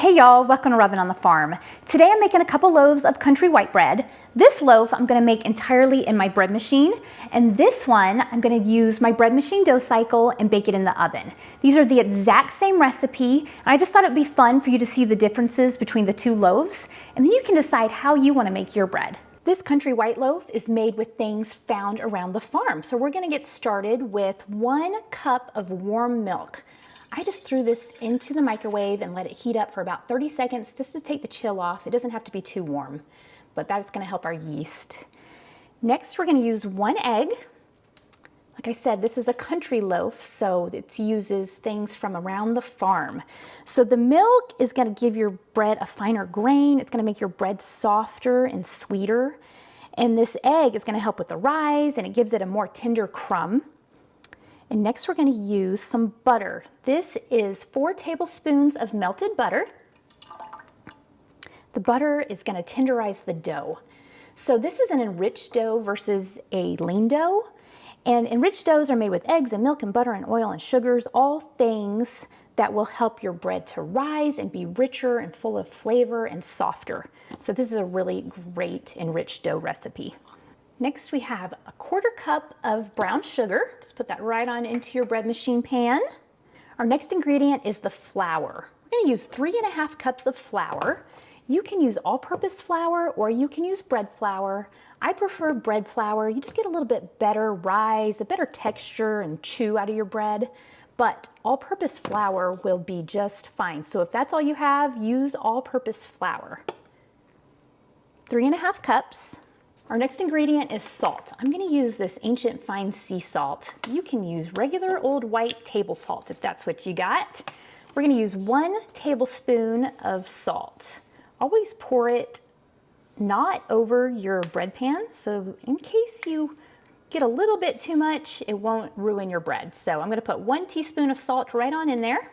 Hey y'all, welcome to Robin on the Farm. Today I'm making a couple loaves of country white bread. This loaf I'm going to make entirely in my bread machine, and this one I'm going to use my bread machine dough cycle and bake it in the oven. These are the exact same recipe, and I just thought it would be fun for you to see the differences between the two loaves, and then you can decide how you want to make your bread. This country white loaf is made with things found around the farm, so we're going to get started with 1 cup of warm milk. I just threw this into the microwave and let it heat up for about 30 seconds just to take the chill off. It doesn't have to be too warm, but that's going to help our yeast. Next, we're going to use 1 egg. Like I said, this is a country loaf, so it uses things from around the farm. So the milk is going to give your bread a finer grain. It's going to make your bread softer and sweeter. And this egg is going to help with the rise, and it gives it a more tender crumb. And next we're going to use some butter. This is 4 tablespoons of melted butter. The butter is going to tenderize the dough. So this is an enriched dough versus a lean dough. And enriched doughs are made with eggs and milk and butter and oil and sugars, all things that will help your bread to rise and be richer and full of flavor and softer. So this is a really great enriched dough recipe. Next we have a 1/4 cup of brown sugar. Just put that right on into your bread machine pan. Our next ingredient is the flour. We're going to use 3½ cups of flour. You can use all-purpose flour or you can use bread flour. I prefer bread flour. You just get a little bit better rise, a better texture and chew out of your bread. But all-purpose flour will be just fine. So if that's all you have, use all-purpose flour. 3½ cups. Our next ingredient is salt. I'm going to use this ancient fine sea salt. You can use regular old white table salt if that's what you got. We're going to use 1 tablespoon of salt. Always pour it not over your bread pan, so in case you get a little bit too much, it won't ruin your bread. So I'm going to put 1 teaspoon of salt right on in there.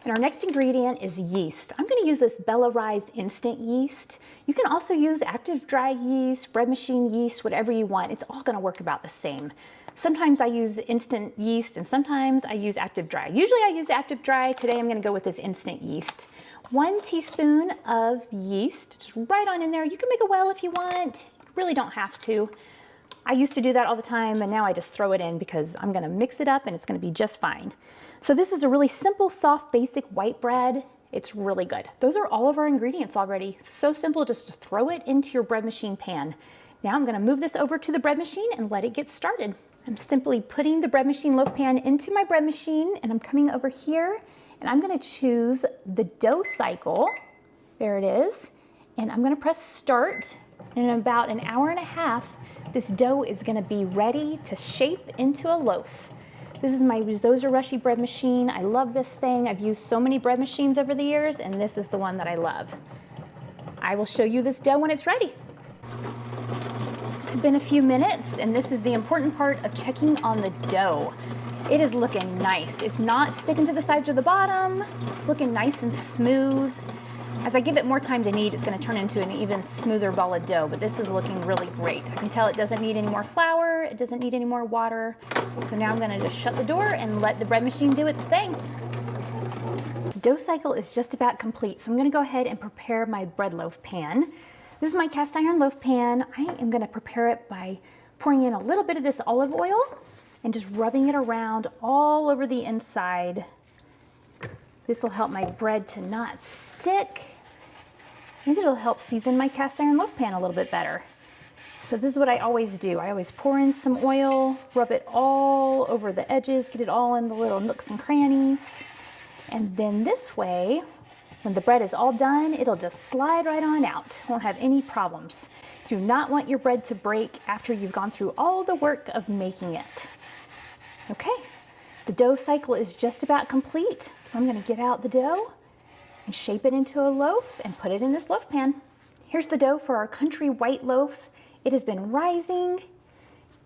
And our next ingredient is yeast. I'm going to use this Bella Rise instant yeast. You can also use active dry yeast, bread machine yeast, whatever you want. It's all going to work about the same. Sometimes I use instant yeast and sometimes I use active dry. Usually I use active dry. Today I'm going to go with this instant yeast. 1 teaspoon of yeast, just right on in there. You can make a well if you want. You really don't have to. I used to do that all the time, and now I just throw it in because I'm going to mix it up and it's going to be just fine. So this is a really simple, soft, basic white bread. It's really good. Those are all of our ingredients already. So simple, just to throw it into your bread machine pan. Now I'm going to move this over to the bread machine and let it get started. I'm simply putting the bread machine loaf pan into my bread machine, and I'm coming over here and I'm going to choose the dough cycle. There it is. And I'm going to press start. And in about 1.5 hours, this dough is going to be ready to shape into a loaf. This is my Zoza Rushy bread machine. I love this thing. I've used so many bread machines over the years, and this is the one that I love. I will show you this dough when it's ready. It's been a few minutes, and this is the important part of checking on the dough. It is looking nice. It's not sticking to the sides or the bottom. It's looking nice and smooth. As I give it more time to knead, it's going to turn into an even smoother ball of dough, but this is looking really great. I can tell it doesn't need any more flour, it doesn't need any more water. So now I'm going to just shut the door and let the bread machine do its thing. The dough cycle is just about complete, so I'm going to go ahead and prepare my bread loaf pan. This is my cast iron loaf pan. I am going to prepare it by pouring in a little bit of this olive oil and just rubbing it around all over the inside. This will help my bread to not stick, and it'll help season my cast iron loaf pan a little bit better. So this is what I always do. I always pour in some oil, rub it all over the edges, get it all in the little nooks and crannies. And then this way, when the bread is all done, it'll just slide right on out. Won't have any problems. Do not want your bread to break after you've gone through all the work of making it. Okay. The dough cycle is just about complete, so I'm going to get out the dough and shape it into a loaf and put it in this loaf pan. Here's the dough for our country white loaf. It has been rising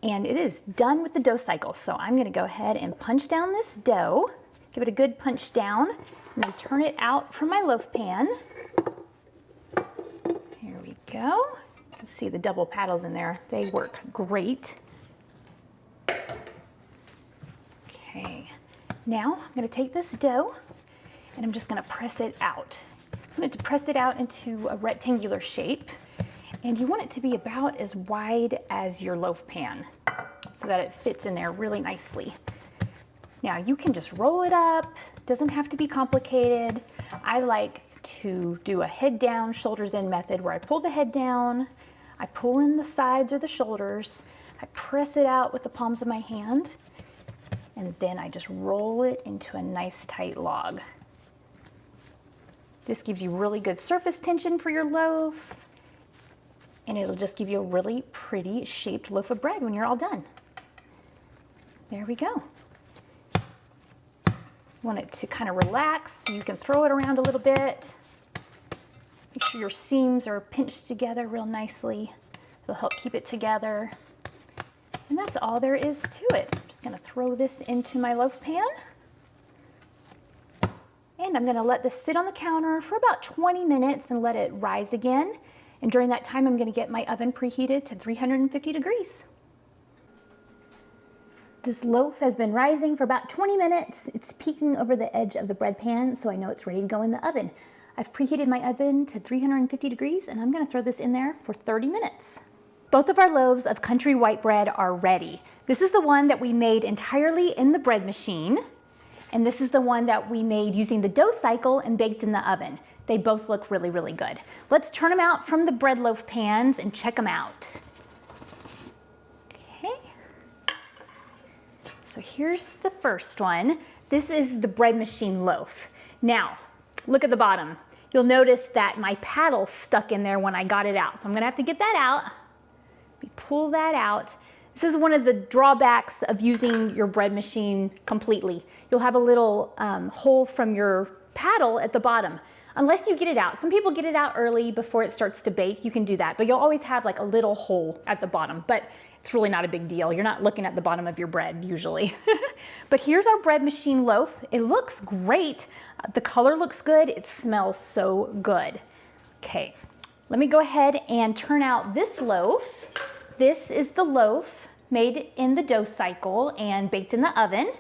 and it is done with the dough cycle, so I'm going to go ahead and punch down this dough, give it a good punch down, and then turn it out from my loaf pan. Here we go. Let's see the double paddles in there. They work great. Okay, now I'm going to take this dough and I'm just gonna press it out. I'm going to press it out into a rectangular shape, and you want it to be about as wide as your loaf pan so that it fits in there really nicely. Now you can just roll it up, doesn't have to be complicated. I like to do a head down, shoulders in method where I pull the head down, I pull in the sides or the shoulders, I press it out with the palms of my hand, and then I just roll it into a nice tight log. This gives you really good surface tension for your loaf, and it'll just give you a really pretty shaped loaf of bread when you're all done. There we go. You want it to kind of relax so you can throw it around a little bit. Make sure your seams are pinched together real nicely. It'll help keep it together. And that's all there is to it. I'm just going to throw this into my loaf pan. And I'm going to let this sit on the counter for about 20 minutes and let it rise again. And during that time, I'm going to get my oven preheated to 350 degrees. This loaf has been rising for about 20 minutes. It's peeking over the edge of the bread pan, so I know it's ready to go in the oven. I've preheated my oven to 350 degrees, and I'm going to throw this in there for 30 minutes. Both of our loaves of country white bread are ready. This is the one that we made entirely in the bread machine. And this is the one that we made using the dough cycle and baked in the oven. They both look really, really good. Let's turn them out from the bread loaf pans and check them out. Okay. So here's the first one. This is the bread machine loaf. Now, look at the bottom. You'll notice that my paddle stuck in there when I got it out. So I'm gonna have to get that out. Let me pull that out. This is one of the drawbacks of using your bread machine completely. You'll have a little hole from your paddle at the bottom, unless you get it out. Some people get it out early before it starts to bake. You can do that, but you'll always have like a little hole at the bottom, but it's really not a big deal. You're not looking at the bottom of your bread usually. But here's our bread machine loaf. It looks great. The color looks good. It smells so good. Okay, let me go ahead and turn out this loaf. This is the loaf made in the dough cycle and baked in the oven.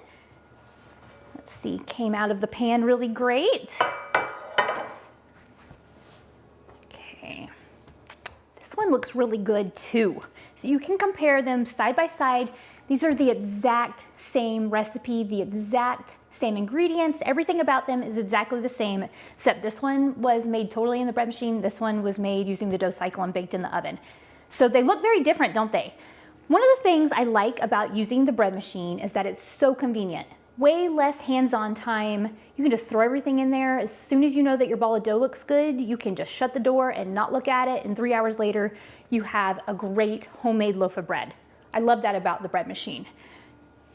Let's see, came out of the pan really great. Okay, this one looks really good too. So you can compare them side by side. These are the exact same recipe, the exact same ingredients. Everything about them is exactly the same, except this one was made totally in the bread machine. This one was made using the dough cycle and baked in the oven. So they look very different, don't they? One of the things I like about using the bread machine is that it's so convenient. Way less hands-on time. You can just throw everything in there. As soon as you know that your ball of dough looks good, you can just shut the door and not look at it, and 3 hours later, you have a great homemade loaf of bread. I love that about the bread machine.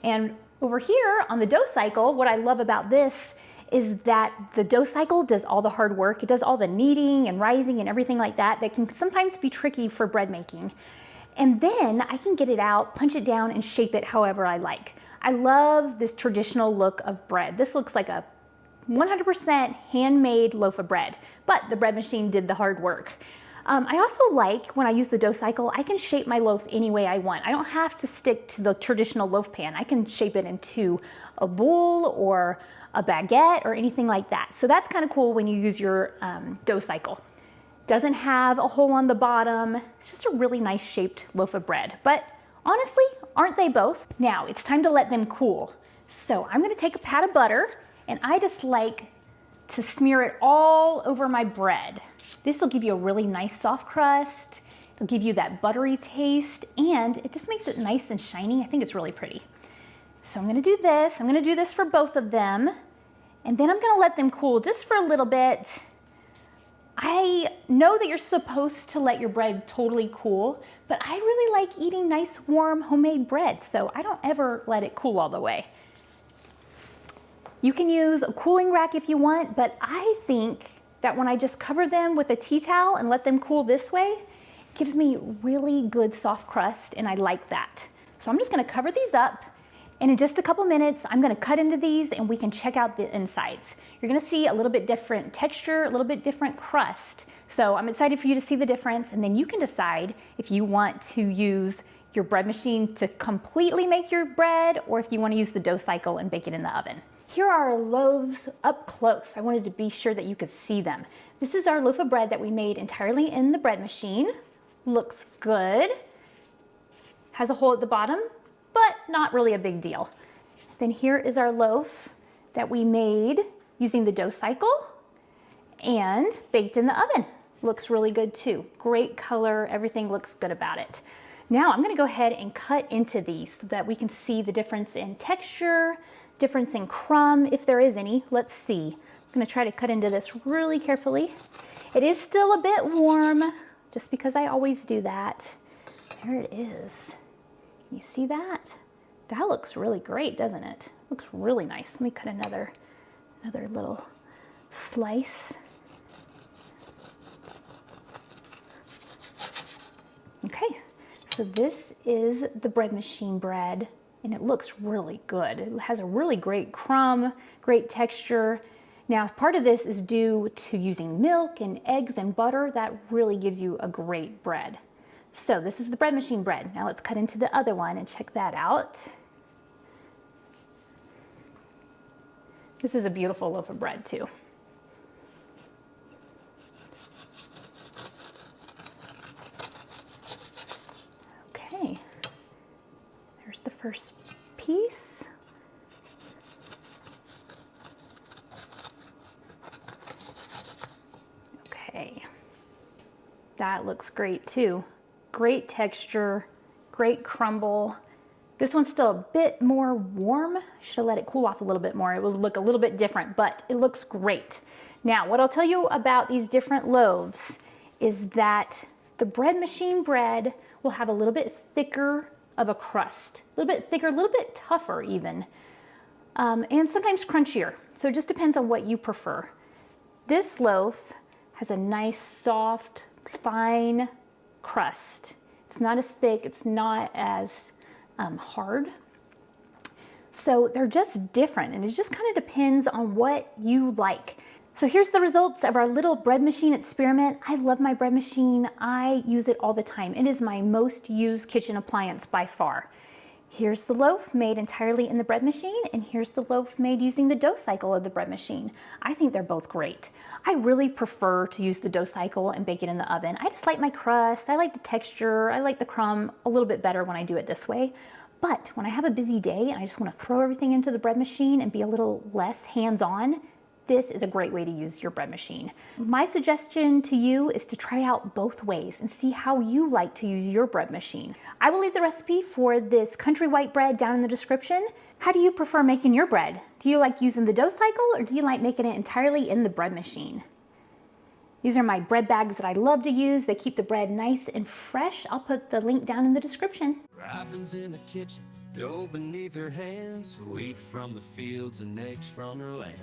And over here on the dough cycle, what I love about this is that the dough cycle does all the hard work. It does all the kneading and rising and everything like that that can sometimes be tricky for bread making. And then I can get it out, punch it down, and shape it however I like. I love this traditional look of bread. This looks like a 100% handmade loaf of bread, but the bread machine did the hard work. I also like when I use the dough cycle, I can shape my loaf any way I want. I don't have to stick to the traditional loaf pan. I can shape it into a bowl or a baguette or anything like that. So that's kind of cool when you use your dough cycle. Doesn't have a hole on the bottom. It's just a really nice shaped loaf of bread. But honestly, aren't they both? Now it's time to let them cool. So I'm gonna take a pat of butter, and I just like to smear it all over my bread. This will give you a really nice soft crust. It'll give you that buttery taste, and it just makes it nice and shiny. I think it's really pretty. So I'm gonna do this. I'm gonna do this for both of them, and then I'm gonna let them cool just for a little bit. I know that you're supposed to let your bread totally cool, but I really like eating nice, warm, homemade bread, so I don't ever let it cool all the way. You can use a cooling rack if you want, but I think that when I just cover them with a tea towel and let them cool this way, it gives me really good soft crust, and I like that. So I'm just gonna cover these up, and in just a couple minutes, I'm gonna cut into these and we can check out the insides. You're gonna see a little bit different texture, a little bit different crust. So I'm excited for you to see the difference, and then you can decide if you want to use your bread machine to completely make your bread, or if you wanna use the dough cycle and bake it in the oven. Here are our loaves up close. I wanted to be sure that you could see them. This is our loaf of bread that we made entirely in the bread machine. Looks good. Has a hole at the bottom, but not really a big deal. Then here is our loaf that we made using the dough cycle and baked in the oven. Looks really good too. Great color, everything looks good about it. Now I'm gonna go ahead and cut into these so that we can see the difference in texture, difference in crumb, if there is any. Let's see. I'm gonna try to cut into this really carefully. It is still a bit warm, just because I always do that. There it is. Can you see that? That looks really great, doesn't it? Looks really nice. Let me cut another little slice. Okay, so this is the bread machine bread, and it looks really good. It has a really great crumb, great texture. Now, part of this is due to using milk and eggs and butter. That really gives you a great bread. So this is the bread machine bread. Now let's cut into the other one and check that out. This is a beautiful loaf of bread too. Okay, there's the first piece. Okay, that looks great too. Great texture, great crumble. This one's still a bit more warm. I should have let it cool off a little bit more. It would look a little bit different, but it looks great. Now, what I'll tell you about these different loaves is that the bread machine bread will have a little bit thicker of a crust. A little bit thicker, a little bit tougher even, and sometimes crunchier. So it just depends on what you prefer. This loaf has a nice, soft, fine crust. It's not as thick, it's not as hard. So they're just different, and it just kind of depends on what you like. So here's the results of our little bread machine experiment. I love my bread machine. I use it all the time. It is my most used kitchen appliance by far. Here's the loaf made entirely in the bread machine, and here's the loaf made using the dough cycle of the bread machine. I think they're both great. I really prefer to use the dough cycle and bake it in the oven. I just like my crust, I like the texture, I like the crumb a little bit better when I do it this way. But when I have a busy day and I just want to throw everything into the bread machine and be a little less hands-on, this is a great way to use your bread machine. My suggestion to you is to try out both ways and see how you like to use your bread machine. I will leave the recipe for this country white bread down in the description. How do you prefer making your bread? Do you like using the dough cycle, or do you like making it entirely in the bread machine? These are my bread bags that I love to use. They keep the bread nice and fresh. I'll put the link down in the description. Robin's in the kitchen, dough beneath her hands, wheat from the fields and eggs from her land.